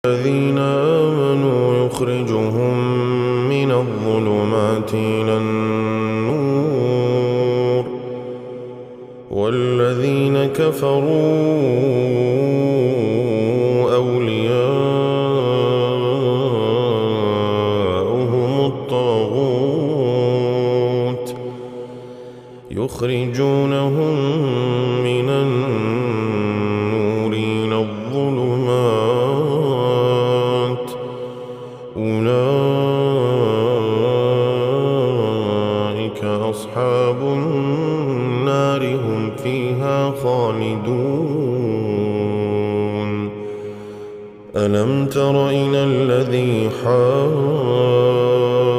الذين آمنوا يخرجهم من الظلمات إلى النور والذين كفروا أولياؤهم الطاغوت يخرجونهم من النور إلى الظلمات أولئك أصحاب النار هم فيها خالدون ألم تر إلى الذي حاج